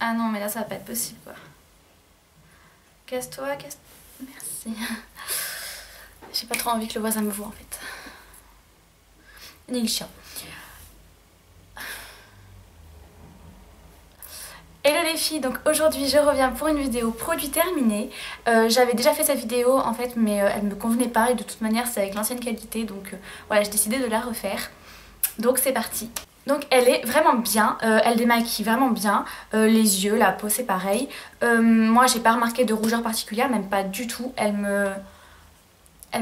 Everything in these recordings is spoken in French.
Ah non, mais là ça va pas être possible quoi. Casse-toi, casse-toi. Merci. J'ai pas trop envie que le voisin me voie en fait. Ni le chien. Hello les filles, donc aujourd'hui je reviens pour une vidéo produit terminé. J'avais déjà fait cette vidéo en fait mais elle me convenait pas et de toute manière c'est avec l'ancienne qualité donc voilà, j'ai décidé de la refaire. Donc c'est parti. Donc elle est vraiment bien, elle démaquille vraiment bien, les yeux, la peau c'est pareil. Moi j'ai pas remarqué de rougeur particulière, même pas du tout, elle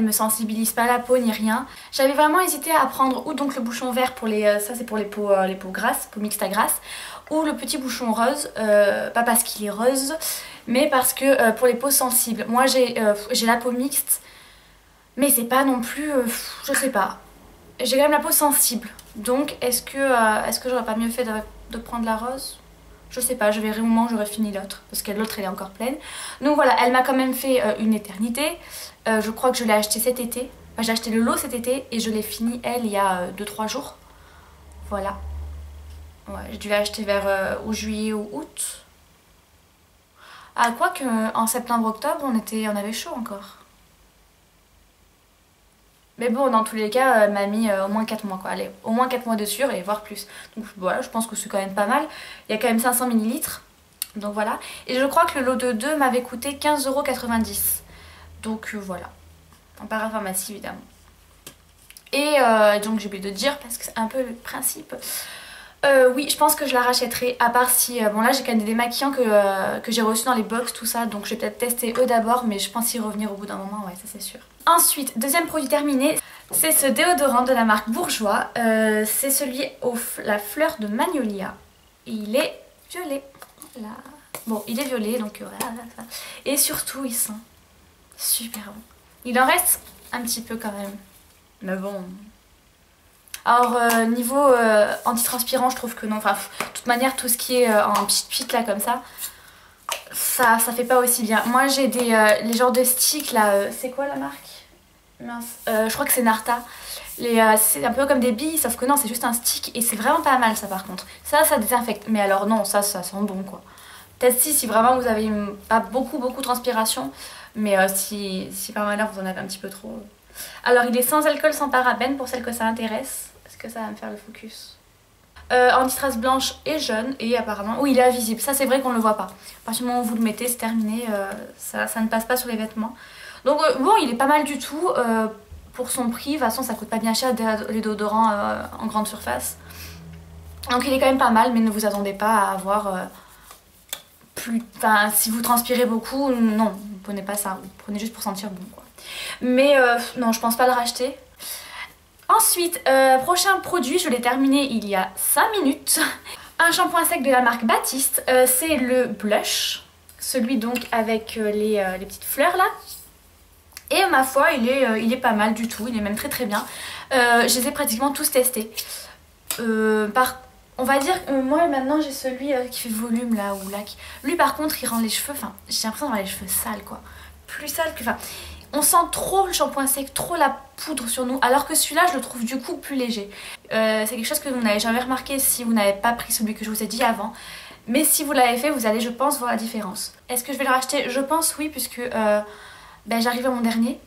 me sensibilise pas la peau ni rien. J'avais vraiment hésité à prendre ou donc le bouchon vert pour les... ça c'est pour les peaux grasses, peaux mixtes à grasses, ou le petit bouchon rose, pas parce qu'il est rose, mais parce que pour les peaux sensibles. Moi j'ai la peau mixte, mais c'est pas non plus... je sais pas. J'ai quand même la peau sensible, donc est-ce que j'aurais pas mieux fait de prendre la rose? Je sais pas, je verrai au moment où j'aurai fini l'autre, parce que l'autre elle est encore pleine. Donc voilà, elle m'a quand même fait une éternité. Je crois que je l'ai acheté cet été. Enfin, j'ai acheté le lot cet été et je l'ai fini elle il y a 2-3 jours. Voilà. Ouais, j'ai dû l'acheter vers ou juillet ou août. Ah, quoique en septembre-octobre on avait chaud encore. Mais bon, dans tous les cas, elle m'a mis au moins 4 mois quoi. Allez, au moins 4 mois de sûr et voire plus. Donc voilà, je pense que c'est quand même pas mal. Il y a quand même 500 ml. Donc voilà. Et je crois que le lot de 2 m'avait coûté 15,90 €. Donc voilà. En parapharmacie évidemment. Et donc j'ai oublié de dire parce que c'est un peu le principe. Oui, je pense que je la rachèterai, à part si... bon là j'ai quand même des démaquillants que j'ai reçus dans les box, tout ça, donc je vais peut-être tester eux d'abord, mais je pense y revenir au bout d'un moment, ouais, ça c'est sûr. Ensuite, deuxième produit terminé, c'est ce déodorant de la marque Bourjois. C'est celui la fleur de magnolia. Et il est violet. Là. Bon, il est violet, donc voilà. Et surtout, il sent super bon. Il en reste un petit peu quand même, mais bon... Alors niveau antitranspirant je trouve que non, enfin de toute manière tout ce qui est en pit là comme ça fait pas aussi bien. Moi j'ai les genres de sticks là, c'est quoi la marque? Mince, je crois que c'est Narta. C'est un peu comme des billes sauf que non c'est juste un stick et c'est vraiment pas mal ça par contre. Ça désinfecte, mais alors non ça sent bon quoi. Peut-être si vraiment vous avez pas beaucoup de transpiration, mais si par malheur vous en avez un petit peu trop... Alors il est sans alcool, sans parabènes pour celles que ça intéresse. Est-ce que ça va me faire le focus? Anti-strass blanche et jaune et apparemment... Oui, il est invisible, ça c'est vrai qu'on le voit pas. À partir du moment où vous le mettez, c'est terminé, ça ne passe pas sur les vêtements. Donc bon, il est pas mal du tout pour son prix. De toute façon ça coûte pas bien cher les déodorants en grande surface. Donc il est quand même pas mal, mais ne vous attendez pas à avoir... Enfin, si vous transpirez beaucoup, non, vous prenez pas ça, vous prenez juste pour sentir bon quoi. Mais non, je pense pas le racheter. Ensuite, prochain produit, je l'ai terminé il y a 5 minutes. Un shampoing sec de la marque Baptiste, c'est le blush. Celui donc avec les petites fleurs là. Et ma foi, il est pas mal du tout, il est même très bien. Je les ai pratiquement tous testés. On va dire que moi maintenant j'ai celui qui fait volume là ou lac. Lui par contre il rend les cheveux, enfin j'ai l'impression d'avoir les cheveux sales quoi. Plus sales que... Enfin, on sent trop le shampoing sec, trop la poudre sur nous. Alors que celui-là je le trouve du coup plus léger. C'est quelque chose que vous n'avez jamais remarqué si vous n'avez pas pris celui que je vous ai dit avant. Mais si vous l'avez fait vous allez je pense voir la différence. Est-ce que je vais le racheter? Je pense oui puisque j'arrive à mon dernier.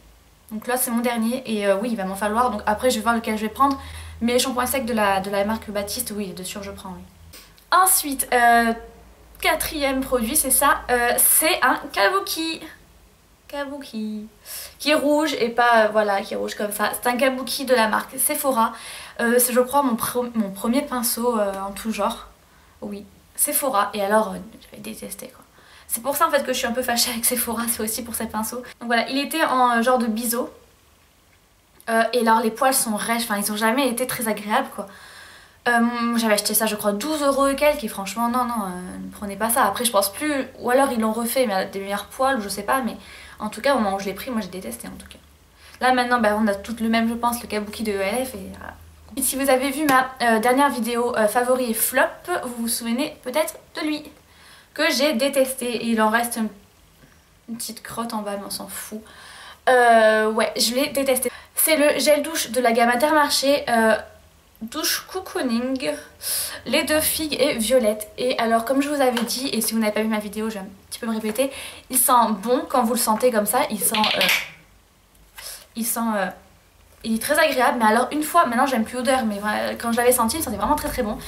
Donc là c'est mon dernier et oui il va m'en falloir. Donc après je vais voir lequel je vais prendre. Mais les shampoings secs de la marque Baptiste, oui, de sûr je prends, oui. Ensuite, quatrième produit, c'est ça, c'est un kabuki. Kabuki. Qui est rouge et pas, voilà, qui est rouge comme ça. C'est un kabuki de la marque Sephora. C'est je crois mon premier pinceau en tout genre. Oui, Sephora. Et alors, j'avais détesté quoi. C'est pour ça en fait que je suis un peu fâchée avec Sephora, c'est aussi pour ces pinceaux. Donc voilà, il était en genre de biseau. Et alors les poils sont rêches, enfin ils ont jamais été très agréables quoi. J'avais acheté ça je crois 12 € et quelques et franchement non, ne prenez pas ça. Après je pense plus, ou alors ils l'ont refait mais avec des meilleurs poils ou je sais pas, mais en tout cas au moment où je l'ai pris moi j'ai détesté en tout cas. Là maintenant on a toutes le même je pense, le kabuki de ELF et voilà. Et si vous avez vu ma dernière vidéo favori et flop, vous vous souvenez peut-être de lui que j'ai détesté et il en reste une petite crotte en bas mais on s'en fout. Ouais je l'ai détesté. C'est le gel douche de la gamme Intermarché. douche cocooning, lait de figue et violette. Et alors comme je vous avais dit, et si vous n'avez pas vu ma vidéo, je vais un petit peu me répéter, il sent bon quand vous le sentez comme ça, il est très agréable. Mais alors une fois, maintenant j'aime plus l'odeur, mais quand je l'avais senti, il sentait vraiment très très bon.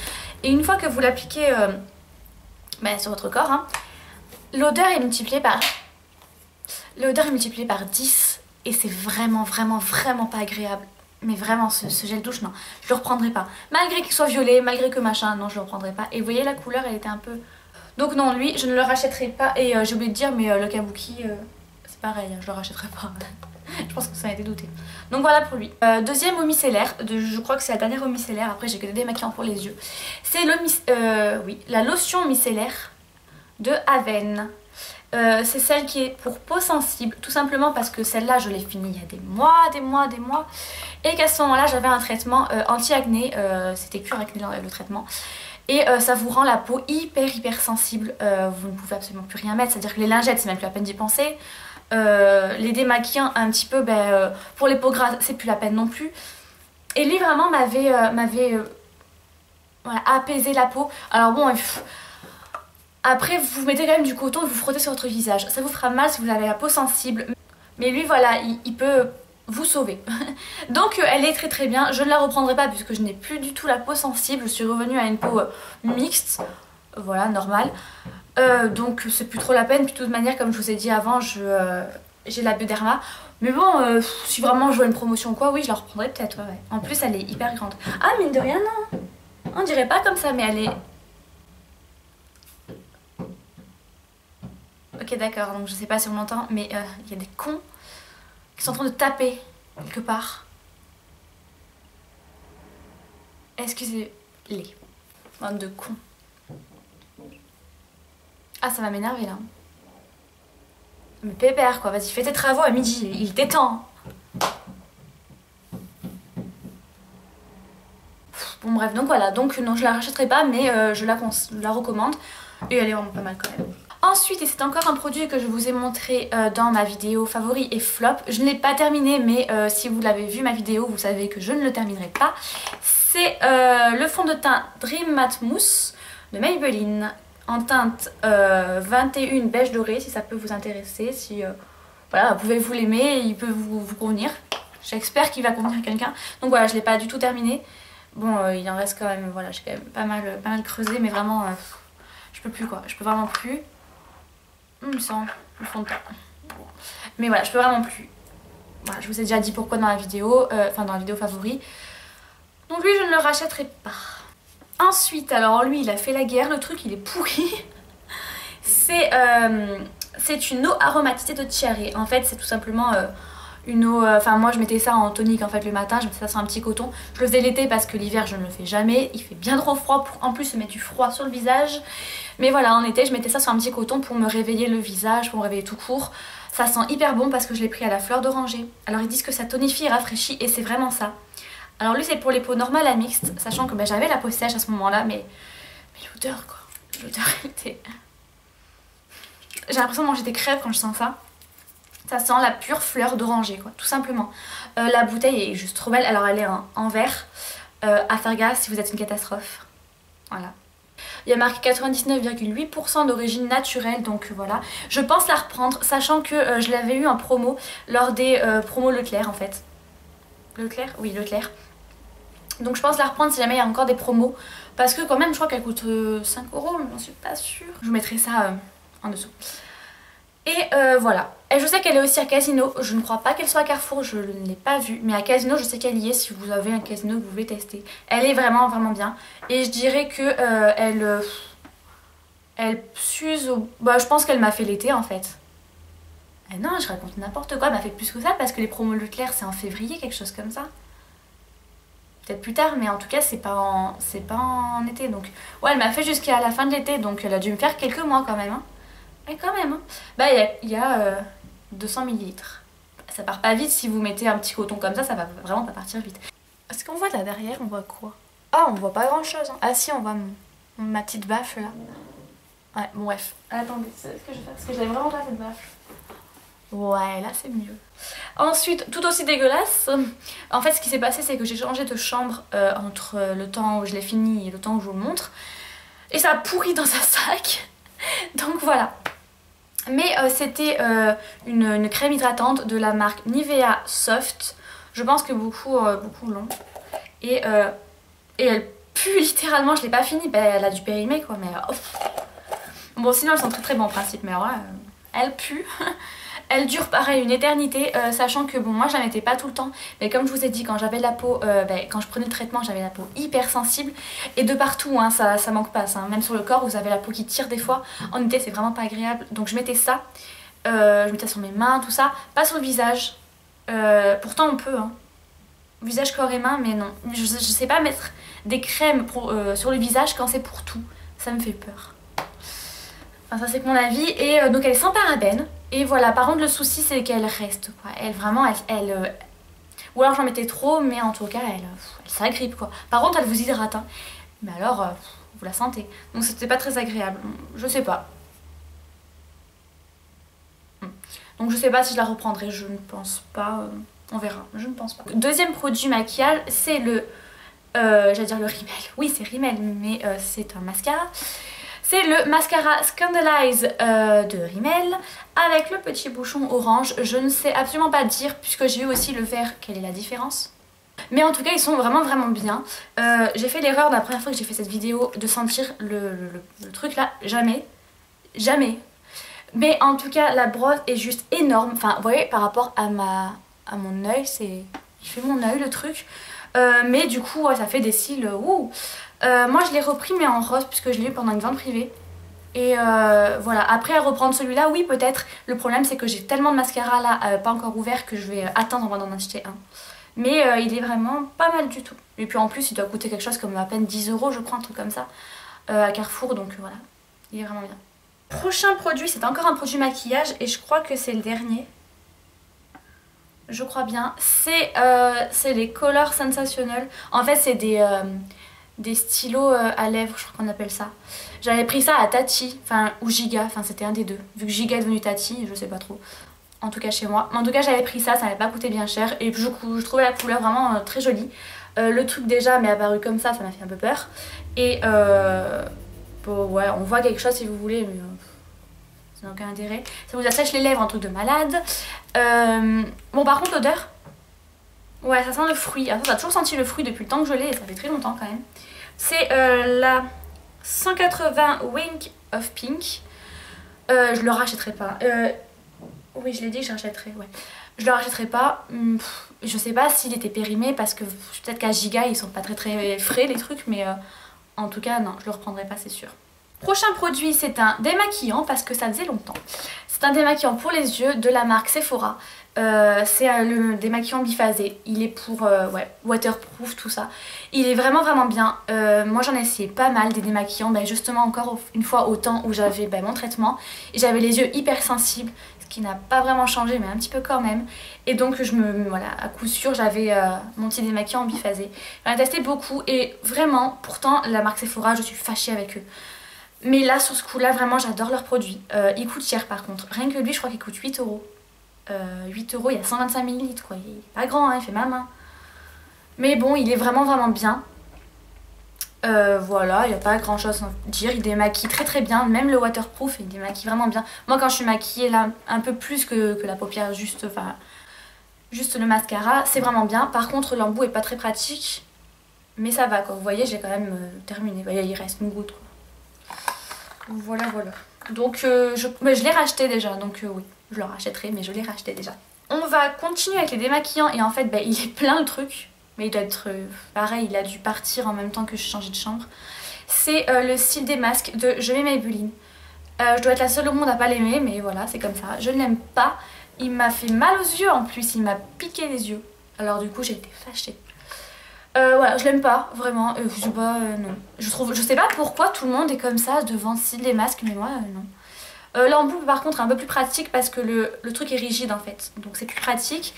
Et une fois que vous l'appliquez sur votre corps, hein, l'odeur est multipliée par 10 et c'est vraiment pas agréable. Mais vraiment ce gel douche, non, je le reprendrai pas. Malgré qu'il soit violet, malgré que machin, non, je le reprendrai pas. Et vous voyez la couleur, elle était un peu... Donc non, lui, je ne le rachèterai pas. Et j'ai oublié de dire, mais le kabuki, c'est pareil, hein, je le rachèterai pas. Je pense que ça a été douté. Donc voilà pour lui. Deuxième eau micellaire, je crois que c'est la dernière eau micellaire, après j'ai que des démaquillants pour les yeux. C'est la lotion micellaire de Aven. C'est celle qui est pour peau sensible, tout simplement parce que celle-là je l'ai finie il y a des mois, et qu'à ce moment-là j'avais un traitement anti-acné, c'était Cure Acné le traitement, et ça vous rend la peau hyper sensible, vous ne pouvez absolument plus rien mettre, c'est-à-dire que les lingettes c'est même plus la peine d'y penser, les démaquillants un petit peu, pour les peaux grasses c'est plus la peine non plus, et lui vraiment m'avait apaisé la peau. Alors bon, après vous mettez quand même du coton et vous frottez sur votre visage. Ça vous fera mal si vous avez la peau sensible. Mais lui voilà, il peut vous sauver. Donc elle est très bien. Je ne la reprendrai pas puisque je n'ai plus du tout la peau sensible. Je suis revenue à une peau mixte. Voilà, normale. Donc c'est plus trop la peine. Puis de toute manière, comme je vous ai dit avant, j'ai la Bioderma. Mais bon, si vraiment je vois une promotion ou quoi, oui je la reprendrai peut-être. Ouais. En plus elle est hyper grande. Ah mine de rien non. On dirait pas comme ça mais elle est... Ok d'accord, donc je sais pas si on m'entend, mais il y a des cons qui sont en train de taper quelque part. Excusez-les. Bande de cons. Ah ça va m'énerver là. Mais pépère quoi, vas-y fais tes travaux à midi, il était temps. Bon bref, donc voilà, donc non je la rachèterai pas mais je la recommande. Et elle est vraiment pas mal quand même. Ensuite, et c'est encore un produit que je vous ai montré dans ma vidéo favori et flop. Je ne l'ai pas terminé mais si vous l'avez vu ma vidéo, vous savez que je ne le terminerai pas. C'est le fond de teint Dream Matte Mousse de Maybelline en teinte 21 beige doré si ça peut vous intéresser. Si voilà, vous pouvez vous l'aimer, il peut vous convenir. J'espère qu'il va convenir à quelqu'un. Donc voilà, je ne l'ai pas du tout terminé. Bon, il en reste quand même, voilà, j'ai quand même pas mal creusé mais vraiment... je peux plus quoi, je peux vraiment plus. Il me semble, le fond de teint. Mais voilà, je peux vraiment plus. Voilà, je vous ai déjà dit pourquoi dans la vidéo, dans la vidéo favori. Donc lui, je ne le rachèterai pas. Ensuite, alors lui, il a fait la guerre, le truc, il est pourri. C'est une eau aromatisée de cherry. En fait, c'est tout simplement une eau... moi, je mettais ça en tonique en fait le matin, je mettais ça sur un petit coton. Je le faisais l'été parce que l'hiver, je ne le fais jamais. Il fait bien trop froid pour en plus se mettre du froid sur le visage. Mais voilà, en été, je mettais ça sur un petit coton pour me réveiller le visage, pour me réveiller tout court. Ça sent hyper bon parce que je l'ai pris à la fleur d'oranger. Alors ils disent que ça tonifie et rafraîchit et c'est vraiment ça. Alors lui c'est pour les peaux normales à mixtes, sachant que j'avais la peau sèche à ce moment-là, mais l'odeur quoi. L'odeur était... J'ai l'impression de manger des crêpes quand je sens ça. Ça sent la pure fleur d'oranger quoi, tout simplement. La bouteille est juste trop belle, alors elle est en verre. À faire gaffe si vous êtes une catastrophe. Voilà. Il y a marqué 99,8% d'origine naturelle, donc voilà. Je pense la reprendre, sachant que je l'avais eu en promo lors des promos Leclerc en fait. Leclerc? Oui, Leclerc. Donc je pense la reprendre si jamais il y a encore des promos. Parce que quand même, je crois qu'elle coûte 5 €, mais j'en suis pas sûre. Je vous mettrai ça en dessous. Et voilà. Et je sais qu'elle est aussi à Casino. Je ne crois pas qu'elle soit à Carrefour, je ne l'ai pas vue. Mais à Casino, je sais qu'elle y est si vous avez un Casino que vous voulez tester. Elle est vraiment bien. Et je dirais que elle s'use au... je pense qu'elle m'a fait l'été en fait. Eh non, je raconte n'importe quoi. Elle m'a fait plus que ça parce que les promos Leclerc, c'est en février, quelque chose comme ça. Peut-être plus tard, mais en tout cas, c'est pas en été. Donc, ouais, elle m'a fait jusqu'à la fin de l'été. Donc, elle a dû me faire quelques mois quand même. Hein. Et quand même. Hein. Il y a 200 ml. Ça part pas vite si vous mettez un petit coton comme ça va vraiment pas partir vite. Est-ce qu'on voit là derrière, on voit quoi? Ah, on voit pas grand chose. Hein. Ah si, on voit ma petite baffe là. Ouais, bon bref. Attendez, c'est ce que je vais faire parce que j'avais vraiment pas cette baffe. Ouais, là c'est mieux. Ensuite, tout aussi dégueulasse, en fait ce qui s'est passé c'est que j'ai changé de chambre entre le temps où je l'ai fini et le temps où je vous le montre. Et ça a pourri dans un sac. Donc voilà. Mais c'était une crème hydratante de la marque Nivea Soft. Je pense que beaucoup l'ont. Et elle pue littéralement, je l'ai pas finie. Ben, elle a dû périmer quoi, mais... Bon sinon elles sont très très bons en principe, mais alors là, elle pue. Elle dure pareil une éternité, sachant que bon moi j'en mettais pas tout le temps, mais comme je vous ai dit quand j'avais la peau, quand je prenais le traitement j'avais la peau hyper sensible et de partout hein, ça manque pas, ça, hein. Même sur le corps vous avez la peau qui tire des fois, en été c'est vraiment pas agréable, donc je mettais ça, je mettais sur mes mains tout ça, pas sur le visage, pourtant on peut hein. Visage, corps et mains, mais non, je sais pas mettre des crèmes sur le visage quand c'est pour tout, ça me fait peur. Enfin ça c'est que mon avis, et donc elle est sans parabènes. Et voilà, par contre le souci c'est qu'elle reste quoi, elle vraiment, ou alors j'en mettais trop, mais en tout cas elle s'agrippe quoi. Par contre elle vous hydrate, hein. Mais alors vous la sentez, donc c'était pas très agréable, je sais pas. Donc je sais pas si je la reprendrai, je ne pense pas, on verra, je ne pense pas. Deuxième produit maquillage, c'est le, j'allais dire le Rimmel, oui c'est Rimmel, mais c'est un mascara. C'est le mascara Scandalize de Rimmel avec le petit bouchon orange. Je ne sais absolument pas dire puisque j'ai eu aussi le vert quelle est la différence. Mais en tout cas ils sont vraiment bien. J'ai fait l'erreur la première fois que j'ai fait cette vidéo de sentir le truc là. Jamais. Mais en tout cas la brosse est juste énorme. Enfin vous voyez par rapport à mon œil, il fait mon œil le truc. Mais du coup ouais, ça fait des cils. Moi je l'ai repris mais en rose puisque je l'ai eu pendant une vente privée. Et voilà, après à reprendre celui-là, oui peut-être. Le problème c'est que j'ai tellement de mascara là, pas encore ouvert, que je vais attendre avant d'en acheter un. Mais il est vraiment pas mal du tout. Et puis en plus il doit coûter quelque chose comme à peine 10 € je crois, un truc comme ça. À Carrefour, donc voilà, il est vraiment bien. Prochain produit, c'est encore un produit maquillage et je crois que c'est le dernier. Je crois bien. C'est les Color Sensationnel. En fait c'est des stylos à lèvres, je crois qu'on appelle ça. J'avais pris ça à Tati, enfin ou Giga, enfin c'était un des deux. Vu que Giga est devenu Tati, je sais pas trop. En tout cas chez moi. Mais en tout cas j'avais pris ça, ça n'avait pas coûté bien cher. Et je trouvais la couleur vraiment très jolie. Le truc déjà m'est apparu comme ça m'a fait un peu peur. Et bon, ouais, on voit quelque chose si vous voulez, mais ça n'a aucun intérêt. Ça vous assèche les lèvres, un truc de malade. Bon par contre l'odeur, ouais ça sent le fruit. Alors, ça a toujours senti le fruit depuis le temps que je l'ai et ça fait très longtemps quand même. C'est la 180 Wink of Pink. Je le rachèterai pas. Oui je l'ai dit que je rachèterai, ouais. Je le rachèterai pas. Je sais pas s'il était périmé parce que peut-être qu'à Giga ils sont pas très frais les trucs, mais en tout cas non, je le reprendrai pas c'est sûr. Prochain produit c'est un démaquillant parce que ça faisait longtemps. C'est un démaquillant pour les yeux de la marque Sephora. C'est le démaquillant biphasé. Il est pour ouais, waterproof tout ça. Il est vraiment bien. Moi j'en ai essayé pas mal des démaquillants, justement encore une fois au temps où j'avais mon traitement. Et j'avais les yeux hyper sensibles, ce qui n'a pas vraiment changé mais un petit peu quand même. Et donc voilà, à coup sûr j'avais mon petit démaquillant biphasé. J'en ai testé beaucoup et vraiment pourtant la marque Sephora je suis fâchée avec eux. Mais là sur ce coup là vraiment j'adore leurs produits. Il coûte cher par contre. Rien que lui je crois qu'il coûte 8 €. 8 €, il y a 125 ml quoi, il est pas grand hein, il fait ma main. Mais bon il est vraiment bien. Voilà, il n'y a pas grand chose à dire, il démaquille très bien, même le waterproof il démaquille vraiment bien. Moi quand je suis maquillée là un peu plus que la paupière, juste le mascara, c'est vraiment bien. Par contre l'embout est pas très pratique, mais ça va quoi, vous voyez j'ai quand même terminé, vous voyez, il reste une goutte quoi. Voilà. Donc je l'ai racheté déjà, donc oui, je le rachèterai, mais je l'ai racheté déjà. On va continuer avec les démaquillants et en fait il est plein le truc. Mais il doit être pareil, il a dû partir en même temps que je changeais de chambre. C'est le style des masques de Je mets Maybelline. Je dois être la seule au monde à pas l'aimer, mais voilà, c'est comme ça. Je ne l'aime pas. Il m'a fait mal aux yeux en plus, il m'a piqué les yeux. Alors du coup j'ai été fâchée. Voilà, je l'aime pas, vraiment. Je sais pas, non. Je sais pas pourquoi tout le monde est comme ça devant ce style des masques, mais moi, non. L'embout par contre est un peu plus pratique parce que le truc est rigide en fait. Donc c'est plus pratique.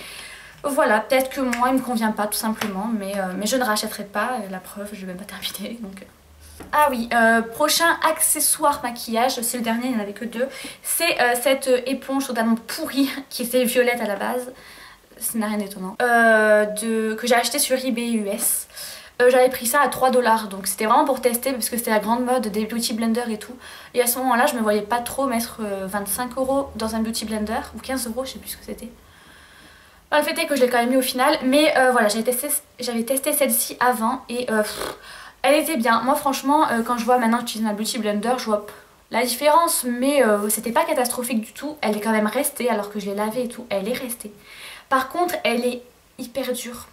Voilà, peut-être que moi il me convient pas tout simplement, mais je ne rachèterai pas, la preuve je vais même pas terminer donc Ah oui, prochain accessoire maquillage, c'est le dernier, il n'y en avait que deux. C'est cette éponge totalement pourrie qui était violette à la base. Ça n'a rien d'étonnant. Que j'ai acheté sur eBay US. J'avais pris ça à 3 $, donc c'était vraiment pour tester parce que c'était la grande mode des beauty blenders et tout. Et à ce moment là je me voyais pas trop mettre 25 € dans un beauty blender, ou 15 €, je sais plus ce que c'était. Le fait est que je l'ai quand même mis au final, mais voilà, j'avais testé celle-ci avant et elle était bien. Moi franchement quand je vois maintenant que j'utilise ma beauty blender, je vois la différence, mais c'était pas catastrophique du tout. Elle est quand même restée alors que je l'ai lavée et tout, elle est restée. Par contre elle est hyper dure.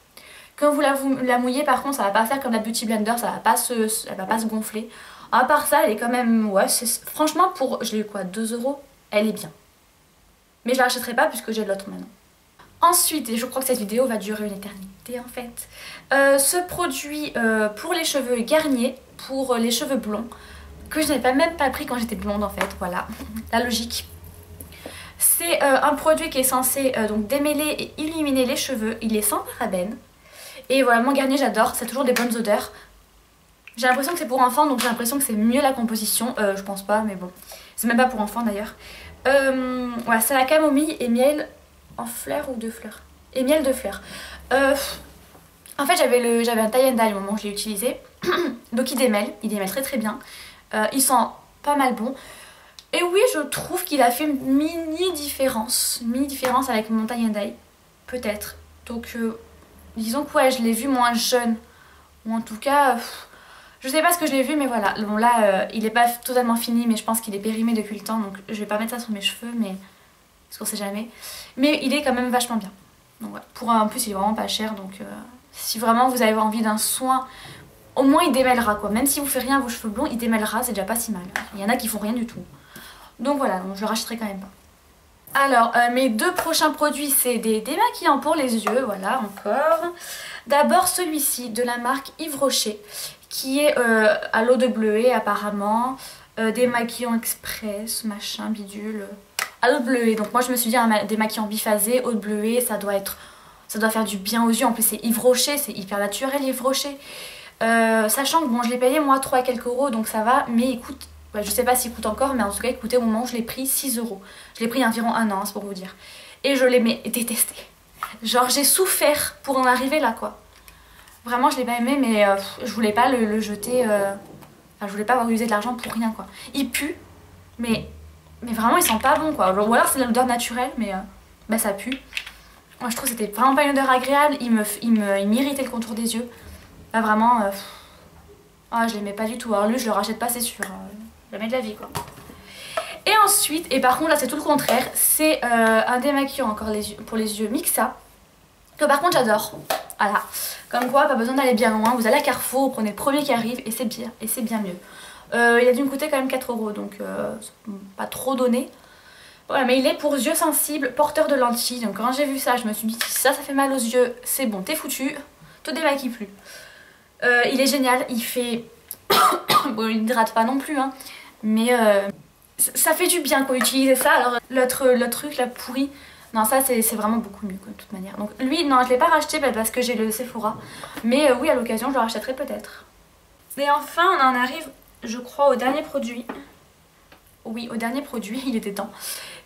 Quand vous la mouillez par contre ça va pas faire comme la beauty blender, elle va pas se gonfler. À part ça elle est quand même, ouais, franchement pour, je l'ai eu quoi, 2 €, elle est bien. Mais je la rachèterai pas puisque j'ai l'autre maintenant. Ensuite, et je crois que cette vidéo va durer une éternité en fait, ce produit pour les cheveux Garnier, pour les cheveux blonds, que je n'avais même pas pris quand j'étais blonde en fait, voilà, la logique. C'est un produit qui est censé donc démêler et illuminer les cheveux, il est sans parabènes. Et voilà, mon Garnier j'adore, c'est toujours des bonnes odeurs. J'ai l'impression que c'est pour enfants, donc j'ai l'impression que c'est mieux la composition, je pense pas, mais bon, c'est même pas pour enfants d'ailleurs. Voilà, c'est la camomille et miel en fleurs ou de fleurs, et miel de fleurs. En fait j'avais un tie and dye au moment où je l'ai utilisé, donc il démêle très très bien, il sent pas mal bon. Et oui, je trouve qu'il a fait une mini différence avec mon tie and dye, peut-être. Donc disons que ouais, je l'ai vu moins jeune, ou en tout cas, je sais pas ce que je l'ai vu, mais voilà. Bon là, il est pas totalement fini, mais je pense qu'il est périmé depuis le temps, donc je vais pas mettre ça sur mes cheveux, mais parce qu'on sait jamais. Mais il est quand même vachement bien. Donc voilà. En plus, il est vraiment pas cher, donc si vraiment vous avez envie d'un soin, au moins il démêlera quoi. Même si vous faites rien à vos cheveux blonds, il démêlera, c'est déjà pas si mal. Il y en a qui font rien du tout. Donc voilà, donc je le rachèterai quand même pas. Alors, mes deux prochains produits, c'est des démaquillants pour les yeux, voilà, encore. D'abord celui-ci, de la marque Yves Rocher, qui est à l'eau de bleuet apparemment, démaquillant express, machin, bidule, à l'eau de bleuet. Donc moi je me suis dit, un démaquillant biphasé, eau de bleuet, ça doit faire du bien aux yeux. En plus c'est Yves Rocher, c'est hyper naturel Yves Rocher. Sachant que bon, je l'ai payé moi 3 et quelques euros, donc ça va, mais il coûte... Ouais, je sais pas s'il coûte encore, mais en tout cas il coûtait au moment où je l'ai pris 6 €. Je l'ai pris il y a environ un an, c'est pour vous dire. Et je l'ai détesté. Genre j'ai souffert pour en arriver là quoi. Vraiment je l'ai pas aimé, mais je voulais pas le jeter. Enfin je voulais pas avoir usé de l'argent pour rien quoi. Il pue, mais vraiment il sent pas bon quoi. Ou alors c'est l'odeur naturelle, mais bah, ça pue. Moi je trouve que c'était vraiment pas une odeur agréable. Il m'irritait le contour des yeux. Bah, vraiment, ah, je l'aimais pas du tout. Alors lui je le rachète pas, c'est sûr. Jamais de la vie quoi. Et ensuite, et par contre là c'est tout le contraire, c'est un démaquillant encore pour les yeux Mixa, que par contre j'adore. Voilà, comme quoi pas besoin d'aller bien loin, vous allez à Carrefour, vous prenez le premier qui arrive et c'est bien mieux. Il a dû me coûter quand même 4 €, donc pas trop donné. Voilà, mais il est pour yeux sensibles, porteur de lentilles, donc quand j'ai vu ça je me suis dit si ça fait mal aux yeux, c'est bon, t'es foutu, te démaquille plus. Il est génial, il fait... bon il hydrate pas non plus hein. Mais ça fait du bien quoi utiliser ça. Alors l'autre truc la pourri, non ça c'est vraiment beaucoup mieux quoi, de toute manière. Donc lui non je l'ai pas racheté parce que j'ai le Sephora. Mais oui à l'occasion je le rachèterai peut-être. Et enfin on en arrive je crois au dernier produit. Oui au dernier produit, il était temps.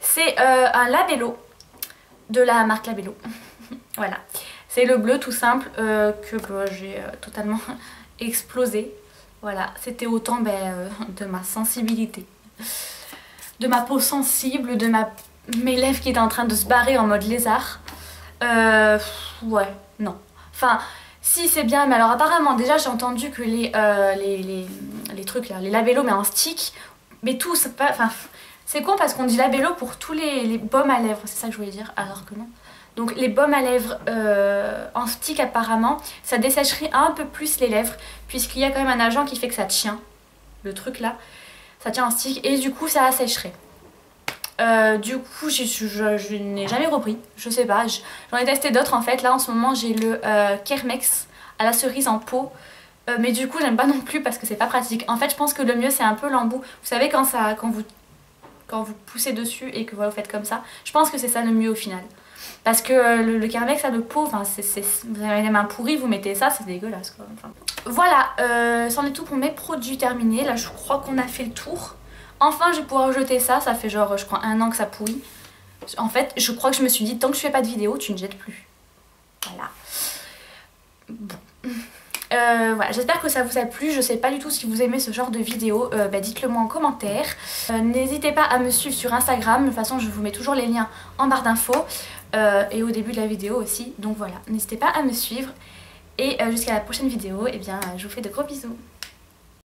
C'est un labello de la marque Labello. Voilà. C'est le bleu tout simple que j'ai totalement explosé. Voilà, c'était autant de ma sensibilité, de ma peau sensible, de mes lèvres qui étaient en train de se barrer en mode lézard. Ouais, non. Enfin, si c'est bien, mais alors apparemment déjà j'ai entendu que les trucs là, les labellos mais en stick, mais tout, c'est pas... Enfin, c'est con parce qu'on dit labello pour tous les baumes à lèvres, c'est ça que je voulais dire, alors que non. Donc les baumes à lèvres en stick apparemment, ça dessécherait un peu plus les lèvres puisqu'il y a quand même un agent qui fait que ça tient, le truc là, ça tient en stick et du coup ça assècherait. Du coup je n'ai jamais repris, je sais pas, j'en ai testé d'autres en fait. Là en ce moment j'ai le Kermex à la cerise en pot, mais du coup j'aime pas non plus parce que c'est pas pratique. En fait je pense que le mieux c'est un peu l'embout, vous savez quand vous poussez dessus et que voilà, vous faites comme ça, je pense que c'est ça le mieux au final. Parce que le Kermex a le pot, enfin, vous avez les mains pourries, vous mettez ça, c'est dégueulasse quoi. Enfin, voilà, c'en est tout pour mes produits terminés. Là je crois qu'on a fait le tour. Enfin je vais pouvoir jeter ça, ça fait genre je crois 1 an que ça pourrit. En fait je crois que je me suis dit tant que je fais pas de vidéo tu ne jettes plus. Voilà. Bon. Voilà, j'espère que ça vous a plu. Je sais pas du tout si vous aimez ce genre de vidéo, dites-le moi en commentaire. N'hésitez pas à me suivre sur Instagram, de toute façon je vous mets toujours les liens en barre d'infos et au début de la vidéo aussi. Donc voilà, n'hésitez pas à me suivre et jusqu'à la prochaine vidéo, et bien je vous fais de gros bisous.